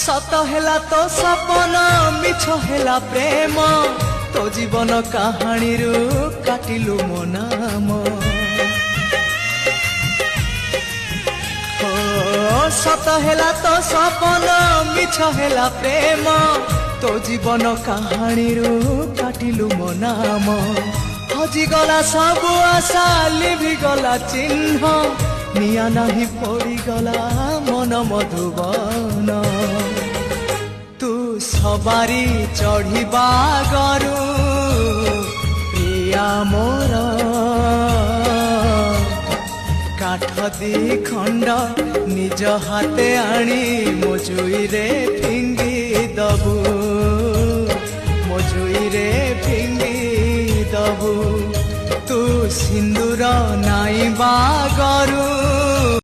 सत हेला तो सपन मिछ हेला प्रेम तो जीवन कहानी रु काटिलु मो नाम सत हेला तो सपन मिछ हेला प्रेम तो जीवन कहानी रु काटिलु मो नाम हजिगला सब आशा लिभिगला चिन्ह निया नहीं पड़ीगला मन मधुबन तू सवारी चढ़िबा गरु प्रिया मोर काठ दी खंड निज हाथे आनी मजुई रे फिंगी दबु मजुई रे फिंगी दबु तू सिंदूर नाई बागरू।